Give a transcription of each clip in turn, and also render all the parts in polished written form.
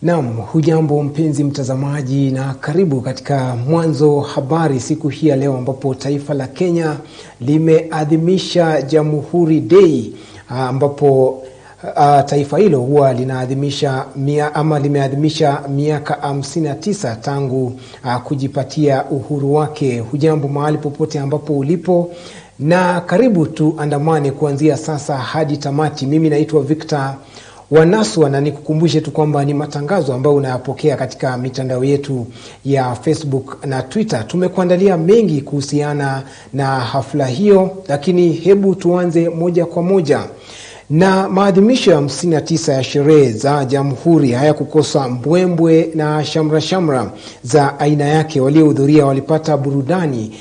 Naam, hujambo mpenzi mtazamaji na karibu katika Mwanzo Habari siku hii ya leo, ambapo taifa la Kenya limeadhimisha Jamhuri Day, ambapo taifa hilo huwa limeadhimisha miaka 59 tangu kujipatia uhuru wake. Hujambo mahali popote ambapo ulipo, na karibu tuandamane kuanzia sasa hadi tamati. Mimi naitwa Victor Wanaswa, na nikukumbushe tu kwamba ni matangazo ambayo unayapokea katika mitandao yetu ya Facebook na Twitter. Tumekuandalia mengi kuhusiana na hafla hiyo, lakini hebu tuanze moja kwa moja. Na maadhimisho ya 59 ya sherehe za Jamhuri hayakukosa mbwembwe na shamra za aina yake. Waliohudhuria walipata burudani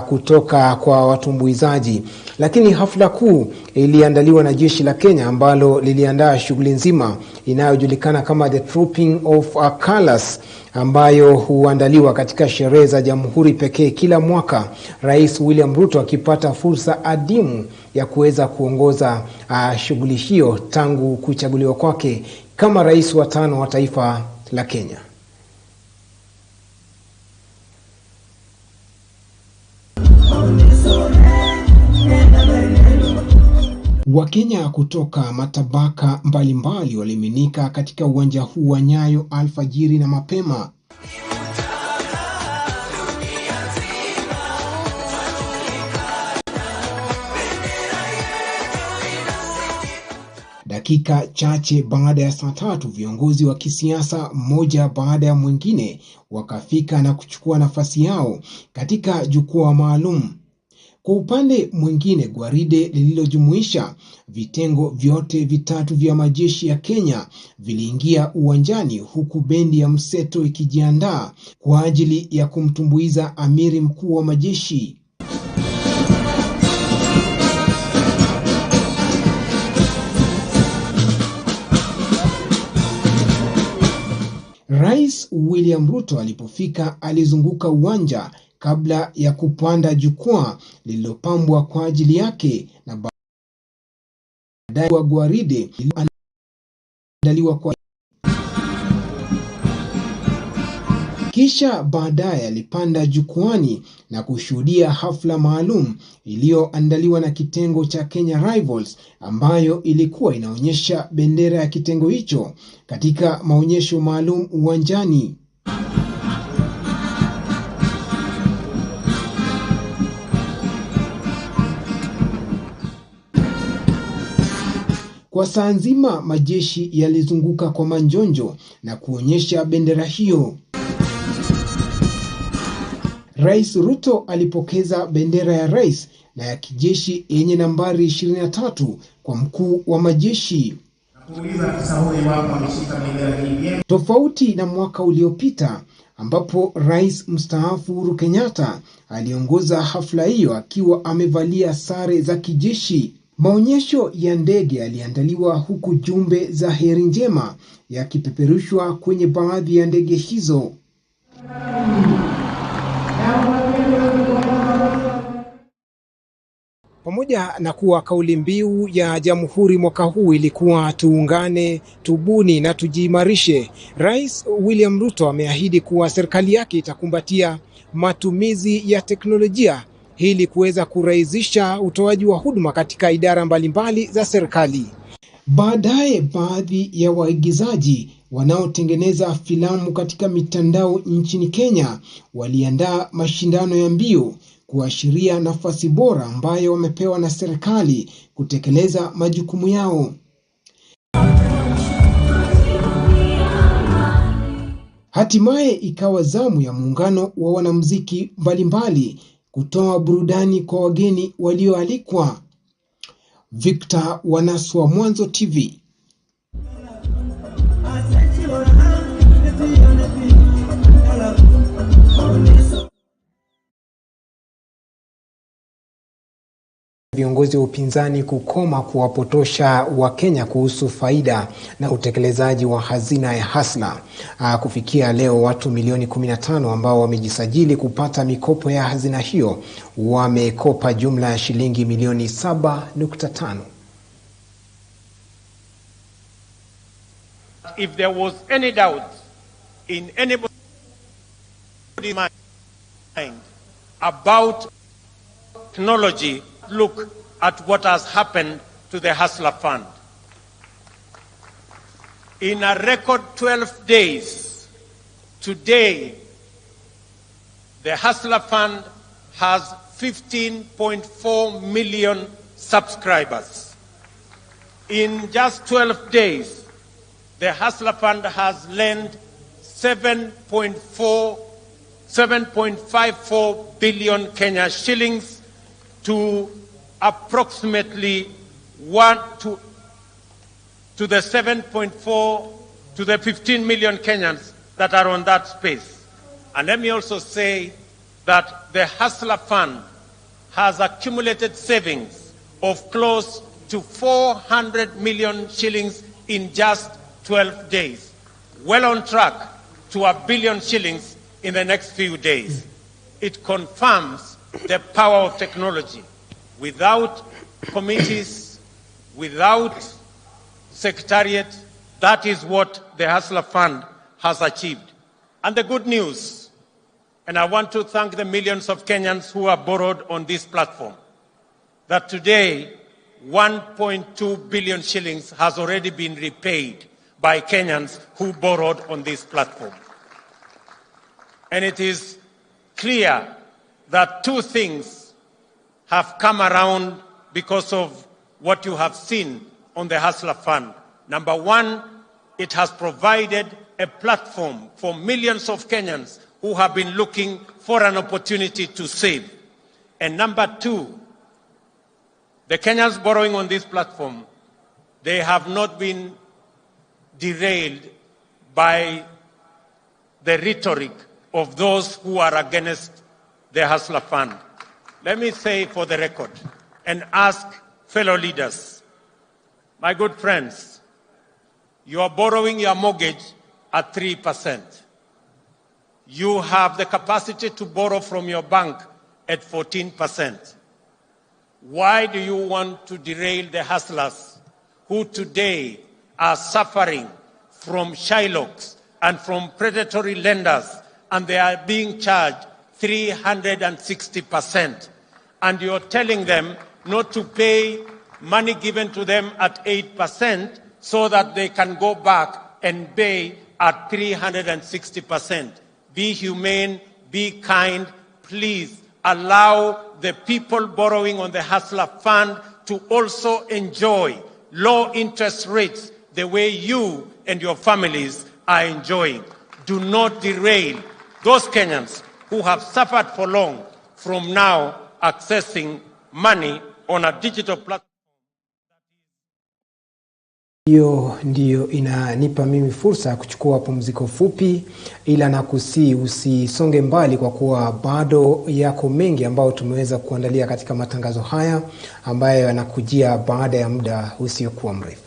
kutoka kwa watumbuizaji. Lakini hafla kuu iliandaliwa na jeshi la Kenya, ambalo liliandaa shughuli nzima inayojulikana kama the trooping of colors, ambayo huandaliwa katika sherehe za Jamhuri pekee kila mwaka. Rais William Ruto akipata fursa adimu ya kuweza kuongoza shughuli hiyo tangu kuchaguliwa kwake kama rais wa 5 wa taifa la Kenya. Wakenya kutoka matabaka mbalimbali waliminika katika uwanja huu wa Nyayo alfajiri na mapema. Dakika chache baada ya saa 3, viongozi wa kisiasa mmoja baada ya mwingine wakafika na kuchukua nafasi yao katika jukwaa maalum. Kwa upande mwingine, gwaride lililojumuisha vitengo vyote vitatu vya majeshi ya Kenya viliingia uwanjani, huku bendi ya mseto ikijiandaa kwa ajili ya kumtumbuiza amiri mkuu wa majeshi. Rais William Ruto alipofika alizunguka uwanja kabla ya kupanda jukwaa lililopambwa kwa ajili yake, na baadaye wa gwaride lililoandaliwa kwa kisha baadaye alipanda jukwani na kushuhudia hafla maalum iliyoandaliwa na kitengo cha Kenya Rivals, ambayo ilikuwa inaonyesha bendera ya kitengo hicho katika maonyesho maalum uwanjani. Kwa saa nzima majeshi yalizunguka kwa manjonjo na kuonyesha bendera hiyo. Rais Ruto alipokeza bendera ya rais na ya kijeshi yenye nambari 23 kwa mkuu wa majeshi. Tofauti na mwaka uliopita, ambapo rais mstaafu Uhuru Kenyatta aliongoza hafla hiyo akiwa amevalia sare za kijeshi. Maonyesho ya ndege yaliandaliwa, huku jumbe za heri njema yakipeperushwa kwenye baadhi ya ndege hizo. Pamoja na kuwa kauli mbiu ya Jamhuri mwaka huu ilikuwa tuungane, tubuni na tujiimarishe, Rais William Ruto ameahidi kuwa serikali yake itakumbatia matumizi ya teknolojia ili kuweza kurahisisha utoaji wa huduma katika idara mbalimbali za serikali. Baadaye baadhi ya waigizaji wanaotengeneza filamu katika mitandao nchini Kenya waliandaa mashindano ya mbio kuashiria nafasi bora ambayo wamepewa na serikali kutekeleza majukumu yao. Hatimaye ikawa zamu ya muungano wa wanamuziki mbalimbali kutoa burudani kwa wageni walioalikwa. Victor Wanaswa, Mwanzo TV. Viongozi wa upinzani kukoma kuwapotosha Wakenya kuhusu faida na utekelezaji wa hazina ya Hasla. Kufikia leo watu milioni 15 ambao wamejisajili kupata mikopo ya hazina hiyo wamekopa jumla ya shilingi milioni 7.5. if there was any doubt in anybody's mind about technology, look at what has happened to the Hasla Fund. In a record 12 days, today, the Hasla Fund has 15.4 million subscribers. In just 12 days, the Hasla Fund has lent 7.54 billion Kenya shillings to approximately to the 7.4 to the 15 million Kenyans that are on that space. And let me also say that the Hasla Fund has accumulated savings of close to 400 million shillings in just 12 days, well on track to 1 billion shillings in the next few days. It confirms the power of technology. Without committees, without secretariat, that is what the Hasla Fund has achieved. And the good news, and I want to thank the millions of Kenyans who have borrowed on this platform, that today 1.2 billion shillings has already been repaid by Kenyans who borrowed on this platform. And it is clear that two things have come around because of what you have seen on the Hasla Fund. Number one, it has provided a platform for millions of Kenyans who have been looking for an opportunity to save. And number two, the Kenyans borrowing on this platform, they have not been derailed by the rhetoric of those who are against the Hasla Fund. Let me say for the record and ask fellow leaders, my good friends, you are borrowing your mortgage at 3%. You have the capacity to borrow from your bank at 14%. Why do you want to derail the hustlers who today are suffering from shylocks and from predatory lenders, and they are being charged 360%? And you're telling them not to pay money given to them at 8% so that they can go back and pay at 360%. Be humane, be kind, please allow the people borrowing on the Hasla Fund to also enjoy low interest rates the way you and your families are enjoying. Do not derail those Kenyans who have suffered for long from now accessing money on a digital platform. Hiyo ndiyo inanipa mimi fursa ya kuchukua pumziko fupi, ila nakusii usisonge mbali kwa kuwa bado yako mengi ambao tumeweza kuandalia katika matangazo haya ambayo yanakujia baada ya muda usiokuwa mrefu.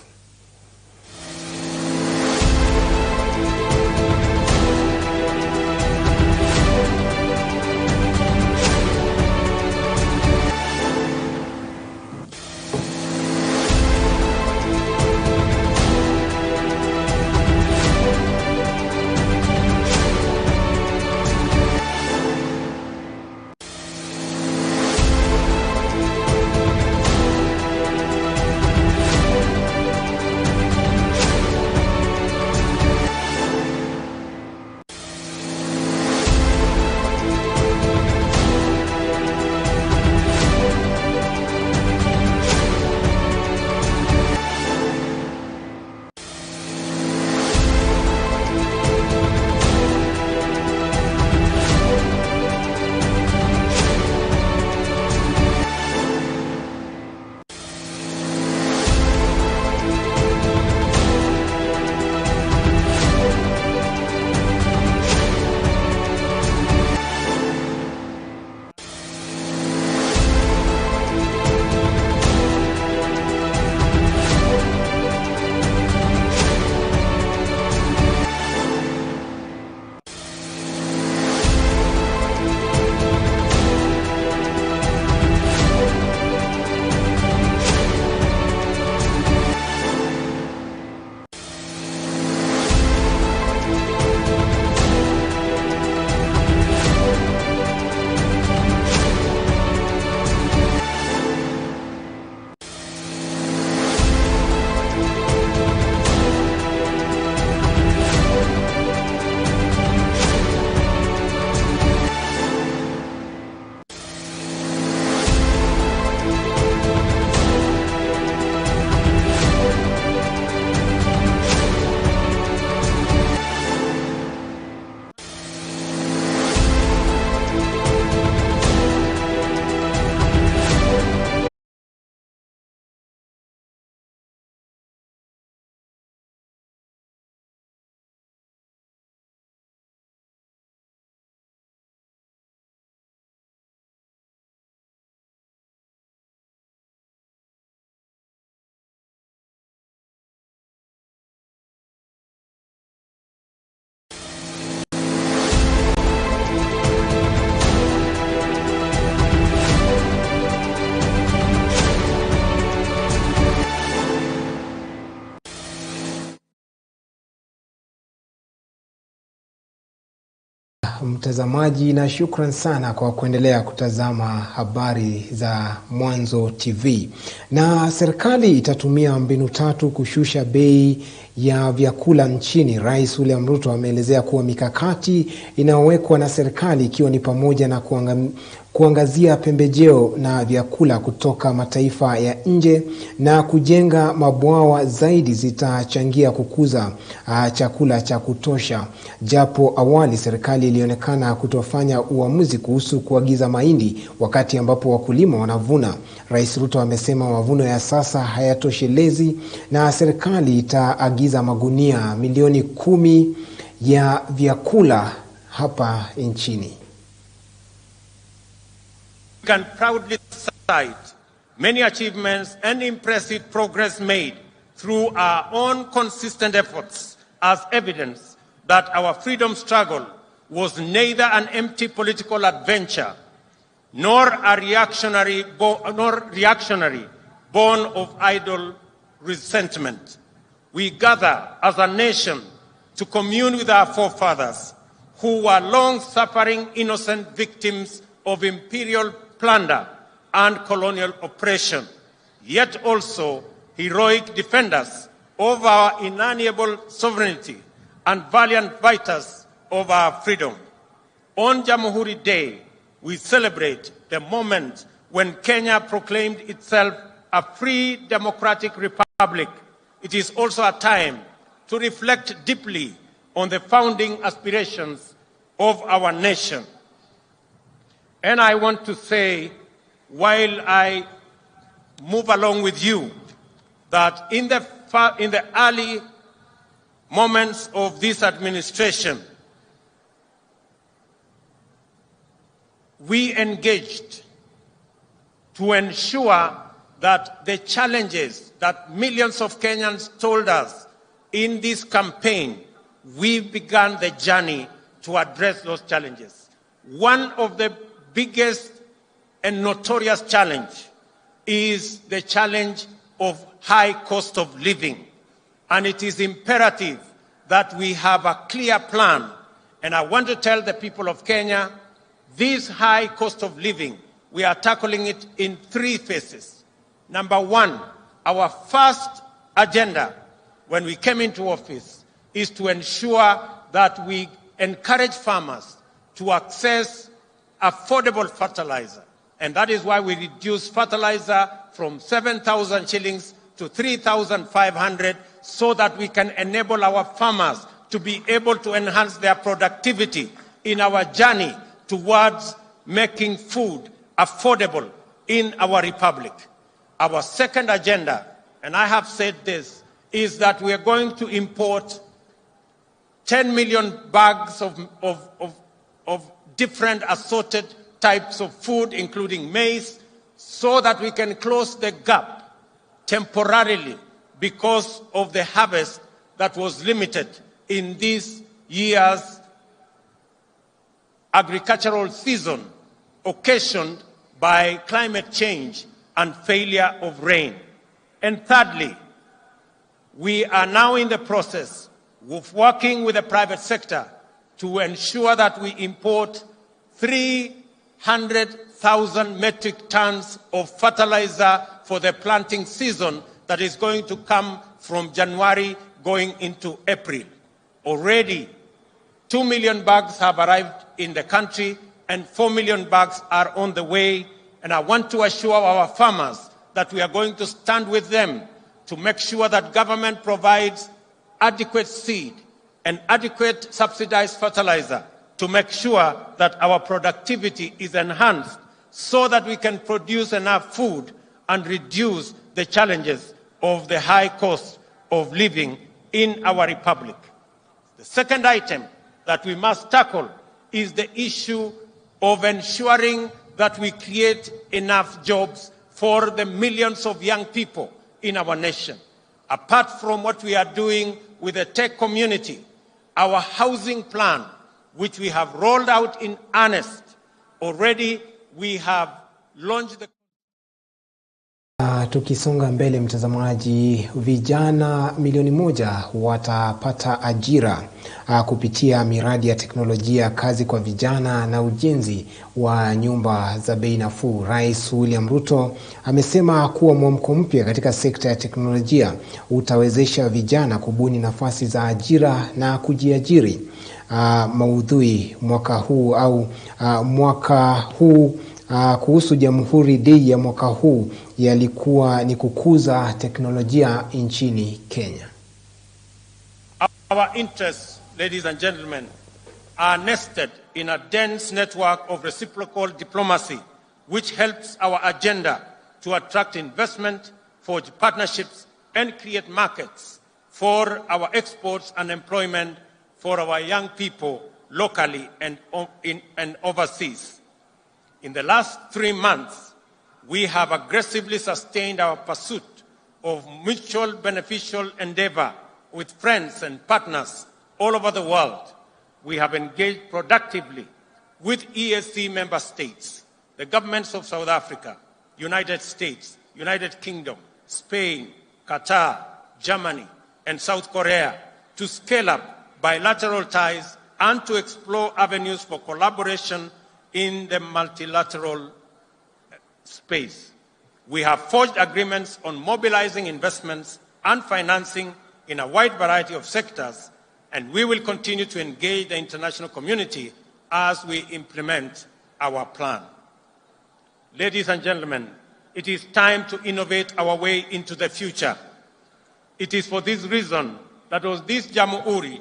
mtazamaji, na shukran sana kwa kuendelea kutazama habari za Mwanzo TV. Na serikali itatumia mbinu tatu kushusha bei ya vyakula nchini. Rais Ruto ameelezea kuwa mikakati inayowekwa na serikali ikiwa ni pamoja na kuangazia pembejeo na vyakula kutoka mataifa ya nje na kujenga mabwawa zaidi zitachangia kukuza chakula cha kutosha. Japo awali serikali ilionekana kutofanya uamuzi kuhusu kuagiza mahindi wakati ambapo wakulima wanavuna. Rais Ruto amesema mavuno ya sasa hayatoshelezi na serikali itaagiza magunia milioni 10 ya vyakula hapa nchini. We can proudly cite many achievements and impressive progress made through our own consistent efforts as evidence that our freedom struggle was neither an empty political adventure nor reactionary born of idle resentment. We gather as a nation to commune with our forefathers who were long-suffering innocent victims of imperial plunder and colonial oppression, yet also heroic defenders of our inalienable sovereignty and valiant fighters of our freedom. On Jamhuri Day, we celebrate the moment when Kenya proclaimed itself a free democratic republic. It is also a time to reflect deeply on the founding aspirations of our nation. And I want to say, while I move along with you, that in the early moments of this administration, we engaged to ensure that the challenges that millions of Kenyans told us in this campaign, we began the journey to address those challenges. One of the biggest and notorious challenge is the challenge of high cost of living. And it is imperative that we have a clear plan. And I want to tell the people of Kenya, this high cost of living, we are tackling it in 3 phases. Number 1, our first agenda when we came into office is to ensure that we encourage farmers to access affordable fertilizer. And that is why we reduced fertilizer from 7,000 shillings to 3,500 so that we can enable our farmers to be able to enhance their productivity in our journey towards making food affordable in our republic. Our second agenda, and I have said this, is that we are going to import 10 million bags of different assorted types of food, including maize, so that we can close the gap temporarily because of the harvest that was limited in this year's agricultural season, occasioned by climate change and failure of rain. And thirdly, we are now in the process of working with the private sector to ensure that we import 300,000 metric tons of fertilizer for the planting season that is going to come from January going into April. Already, 2 million bags have arrived in the country and 4 million bags are on the way. And I want to assure our farmers that we are going to stand with them to make sure that government provides adequate seed and adequate subsidized fertilizer to make sure that our productivity is enhanced so that we can produce enough food and reduce the challenges of the high cost of living in our republic. The second item that we must tackle is the issue of ensuring that we create enough jobs for the millions of young people in our nation. Apart from what we are doing with the tech community, our housing plan, which we have rolled out in earnest, already we have launched the Tukisonga mbele mtazamaji, vijana milioni 1 watapata ajira kupitia miradi ya teknolojia, kazi kwa vijana na ujenzi wa nyumba za bei nafuu. Rais William Ruto amesema kuwa mwamko mpya katika sekta ya teknolojia utawezesha vijana kubuni nafasi za ajira na kujiajiri. Maudhui mwaka huu kuhusu Jamhuri Day ya mwaka huu yalikuwa ni kukuza teknolojia nchini Kenya. Our interests, ladies and gentlemen, are nested in a dense network of reciprocal diplomacy, which helps our agenda to attract investment, forge partnerships, and create markets for our exports and employment for our young people locally and overseas. In the last 3 months, we have aggressively sustained our pursuit of mutual beneficial endeavor with friends and partners all over the world. We have engaged productively with EAC member states, the governments of South Africa, United States, United Kingdom, Spain, Qatar, Germany, and South Korea to scale up bilateral ties and to explore avenues for collaboration in the multilateral space. We have forged agreements on mobilizing investments and financing in a wide variety of sectors, and we will continue to engage the international community as we implement our plan. Ladies and gentlemen, it is time to innovate our way into the future. It is for this reason that with this Jamhuri,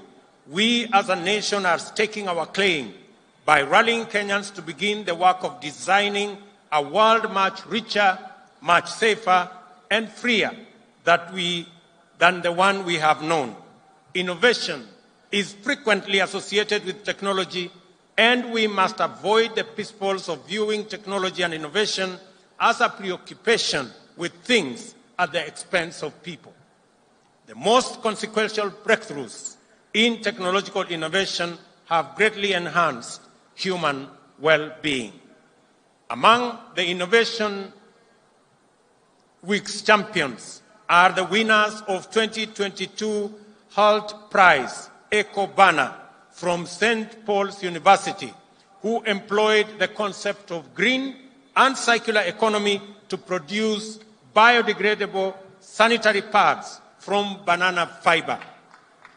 we as a nation are staking our claim by rallying Kenyans to begin the work of designing a world much richer, much safer, and freer than the one we have known. Innovation is frequently associated with technology, and we must avoid the pitfalls of viewing technology and innovation as a preoccupation with things at the expense of people. The most consequential breakthroughs in technological innovation have greatly enhanced human well-being. Among the Innovation Week's champions are the winners of 2022 Holt Prize, Eco Banner, from St. Paul's University, who employed the concept of green and circular economy to produce biodegradable sanitary pads from banana fiber.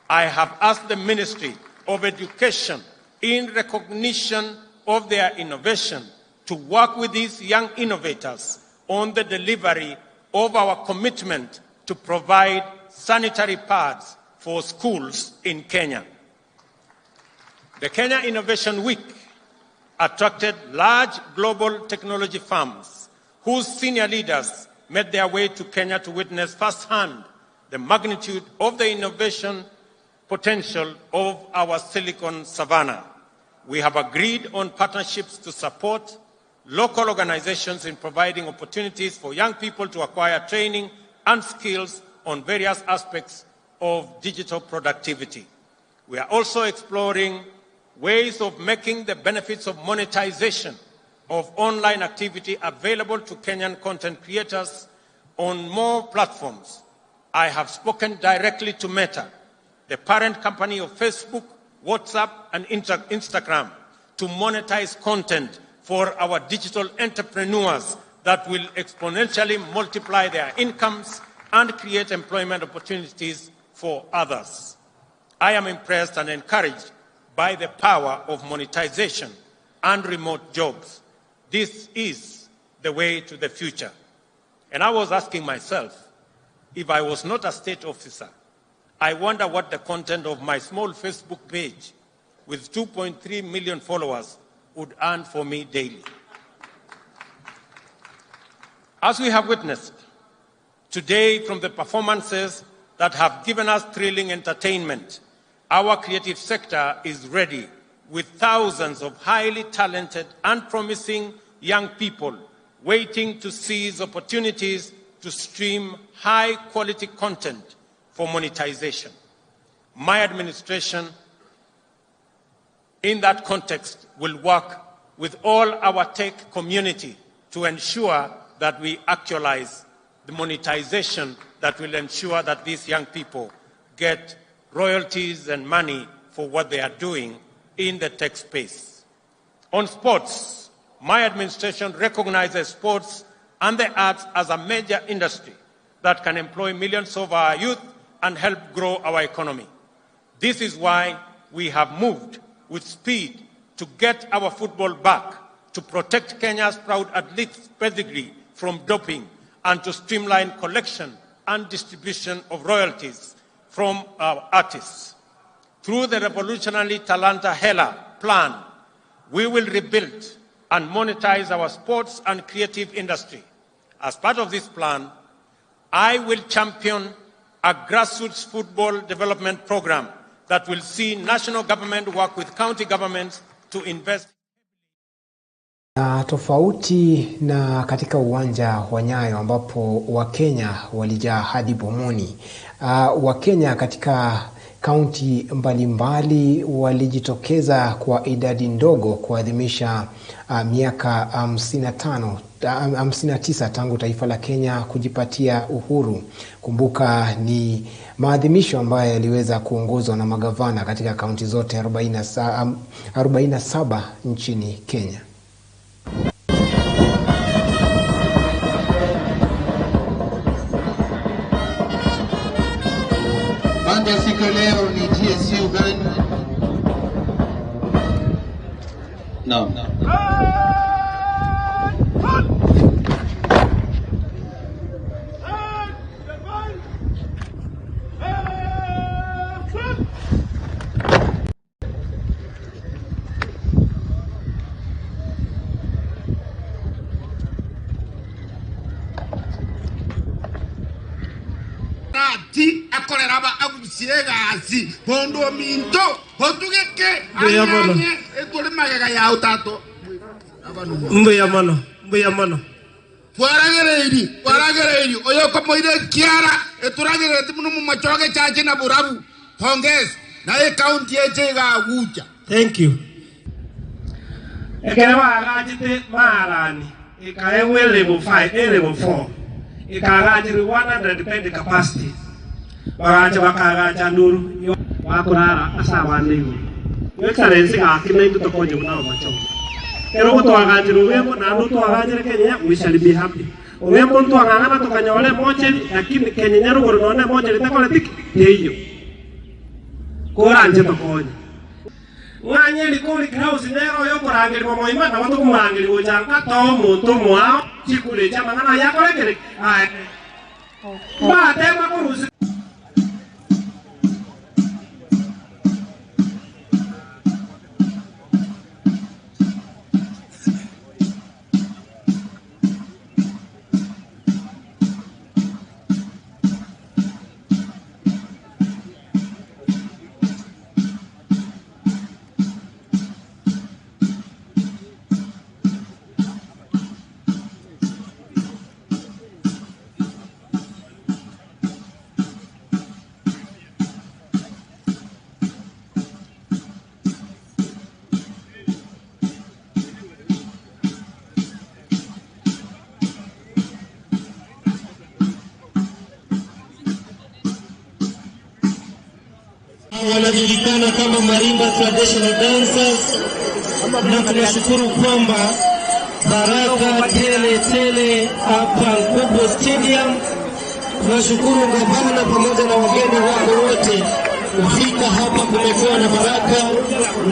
I have asked the Ministry of Education, in recognition of their innovation, to work with these young innovators on the delivery of our commitment to provide sanitary pads for schools in Kenya. The Kenya Innovation Week attracted large global technology firms whose senior leaders made their way to Kenya to witness firsthand the magnitude of the innovation potential of our Silicon Savannah. We have agreed on partnerships to support local organizations in providing opportunities for young people to acquire training and skills on various aspects of digital productivity. We are also exploring ways of making the benefits of monetization of online activity available to Kenyan content creators on more platforms. I have spoken directly to Meta, the parent company of Facebook, WhatsApp, and Instagram, to monetize content for our digital entrepreneurs that will exponentially multiply their incomes and create employment opportunities for others. I am impressed and encouraged by the power of monetization and remote jobs. This is the way to the future. And I was asking myself, if I was not a state officer, I wonder what the content of my small Facebook page with 2.3 million followers would earn for me daily. As we have witnessed today from the performances that have given us thrilling entertainment, our creative sector is ready with thousands of highly talented and promising young people waiting to seize opportunities to stream high-quality content for monetization. My administration, in that context, will work with all our tech community to ensure that we actualize the monetization that will ensure that these young people get royalties and money for what they are doing in the tech space. On sports, my administration recognizes sports and the arts as a major industry that can employ millions of our youth and help grow our economy. This is why we have moved with speed to get our football back, to protect Kenya's proud athletes' pedigree from doping, and to streamline collection and distribution of royalties from our artists. Through the revolutionary Talanta Hela plan, we will rebuild and monetize our sports and creative industry. As part of this plan, I will champion a grassroots football development program that will see national government work with county governments to invest. Tofauti na katika uwanja wa Nyayo ambapo Wakenya walijaa hadi bomoni, Wakenya katika kaunti mbalimbali walijitokeza kwa idadi ndogo kuadhimisha miaka 59 tangu taifa la Kenya kujipatia uhuru. Kumbuka ni maadhimisho ambayo yaliweza kuongozwa na magavana katika kaunti zote 47 nchini Kenya. Banda siku leo ni GSU gani? No. Akoreraba abusirega asi bondo minto hotugeke anyanye etole magega ya utato mbuyamano waragereiri oyo komoire kiara eturagere timuno mu machoge chache na burabu pongezi na e county eche ga gucha. Thank you. Ekera agajite marani ikaewe level 5 level 4 ikagajiri 100% capacity. Wakaja wakagaja nuru wakurara asabaniwe yekarenzi akina into tokonyo na macho ero ko twagajiru wemo na ndo twagajire Kenya, we shall be happy. Wemo ndo twagana tokanyole moche lakini Kenya nyaro gorone moche litakole tik hiyo koranje tokonyo nganye likoli house nero yo korangiri momoima na watu kumangiri ujanga to muntu mwa chikule chama ngana yakole kere ba tema kurusi. Wanajulikana kama Marimba Traditional Dancers, na tunashukuru kwamba baraka tele hapa Mbwembwe Stadium. Tunashukuru gavana pamoja na wageni wako wote kufika hapa, kumekuwa na baraka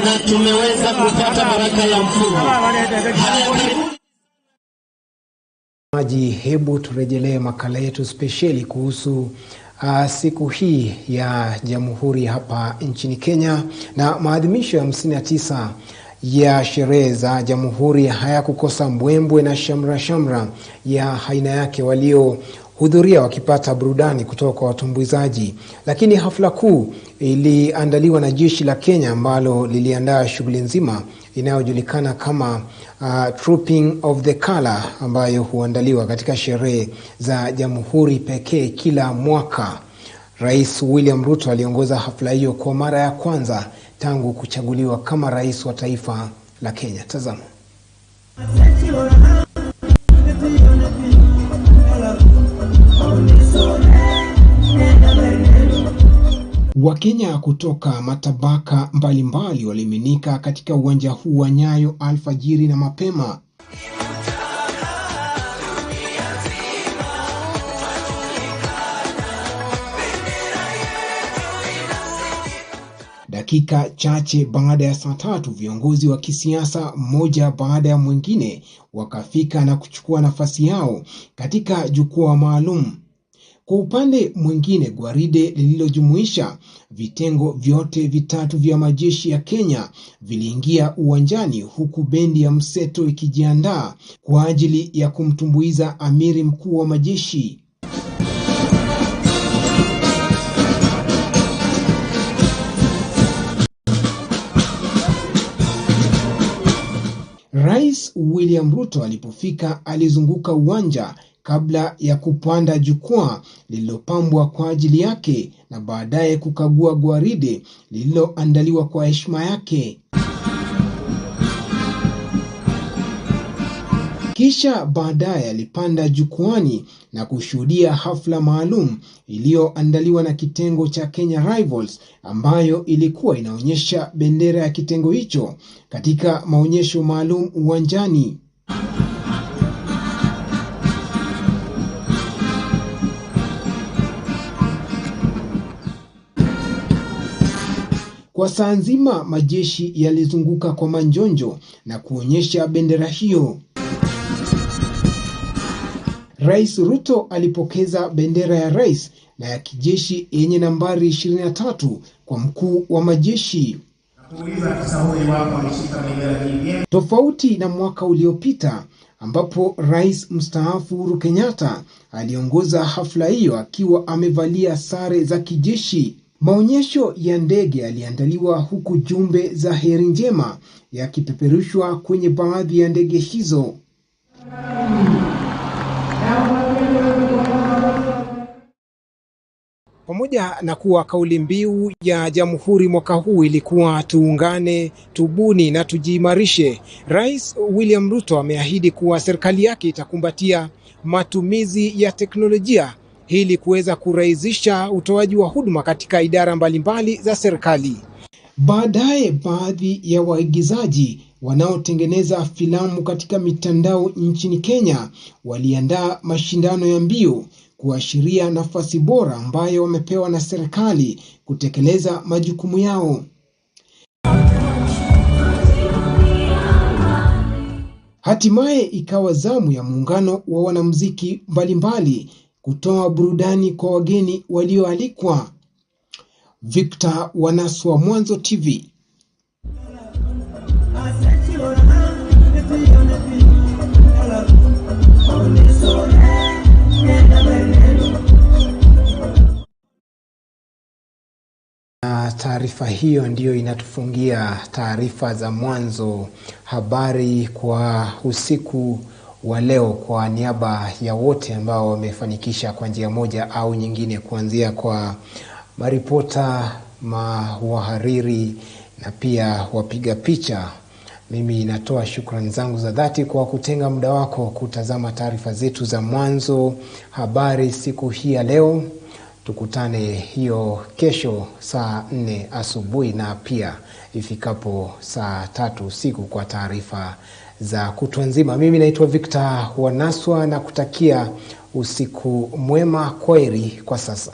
na tumeweza kupata baraka ya mfumo. Hebu turejelee makala yetu spesheli kuhusu siku hii ya Jamhuri hapa nchini Kenya, na maadhimisho ya 59 ya sherehe za Jamhuri hayakukosa mbwembwe na shamra ya aina yake, waliohudhuria wakipata burudani kutoka kwa watumbuizaji. Lakini hafla kuu iliandaliwa na jeshi la Kenya ambalo liliandaa shughuli nzima inayojulikana kama Trooping of the Color, ambayo huandaliwa katika sherehe za Jamhuri pekee kila mwaka. Rais William Ruto aliongoza hafla hiyo kwa mara ya kwanza tangu kuchaguliwa kama rais wa taifa la Kenya. Tazama. Wakenya kutoka matabaka mbalimbali walimiminika katika uwanja huu wa Nyayo alfajiri na mapema. Dakika chache baada ya saa 3, viongozi wa kisiasa mmoja baada ya mwingine wakafika na kuchukua nafasi yao katika jukwaa maalum. Kwa upande mwingine, gwaride lililojumuisha vitengo vyote vitatu vya majeshi ya Kenya viliingia uwanjani, huku bendi ya mseto ikijiandaa kwa ajili ya kumtumbuiza amiri mkuu wa majeshi. Rais William Ruto alipofika alizunguka uwanja kabla ya kupanda jukwaa lililopambwa kwa ajili yake na baadaye kukagua gwaride lililoandaliwa kwa heshima yake. Kisha baadaye alipanda jukwani na kushuhudia hafla maalum iliyoandaliwa na kitengo cha Kenya Rivals, ambayo ilikuwa inaonyesha bendera ya kitengo hicho katika maonyesho maalum uwanjani. Kwa saa nzima majeshi yalizunguka kwa manjonjo na kuonyesha bendera hiyo. Rais Ruto alipokeza bendera ya rais na ya kijeshi yenye nambari 23 kwa mkuu wa majeshi. Tofauti na mwaka uliopita ambapo rais mstaafu Uhuru Kenyatta aliongoza hafla hiyo akiwa amevalia sare za kijeshi. Maonyesho ya ndege yaliandaliwa huku jumbe za heri njema yakipeperushwa kwenye baadhi ya ndege hizo. Pamoja na kuwa kauli mbiu ya Jamhuri mwaka huu ilikuwa tuungane, tubuni na tujiimarishe, Rais William Ruto ameahidi kuwa serikali yake itakumbatia matumizi ya teknolojia ili kuweza kurahisisha utoaji wa huduma katika idara mbalimbali za serikali. Baadaye baadhi ya waigizaji wanaotengeneza filamu katika mitandao nchini Kenya waliandaa mashindano ya mbio kuashiria nafasi bora ambayo wamepewa na serikali kutekeleza majukumu yao. Hatimaye ikawa zamu ya muungano wa wanamuziki mbalimbali kutoa burudani kwa wageni walioalikwa. Victor Wanaswa, Mwanzo TV. Taarifa hiyo ndiyo inatufungia taarifa za Mwanzo Habari kwa usiku wa leo. Kwa niaba ya wote ambao wamefanikisha kwa njia moja au nyingine, kuanzia kwa maripota, wahariri na pia wapiga picha, mimi natoa shukrani zangu za dhati kwa kutenga muda wako kutazama taarifa zetu za Mwanzo Habari siku hii ya leo. Tukutane hiyo kesho saa 4 asubuhi na pia ifikapo saa 3 usiku kwa taarifa za kutwa nzima. Mimi naitwa Victor Wanaswa na kutakia usiku mwema. Kwaheri kwa sasa.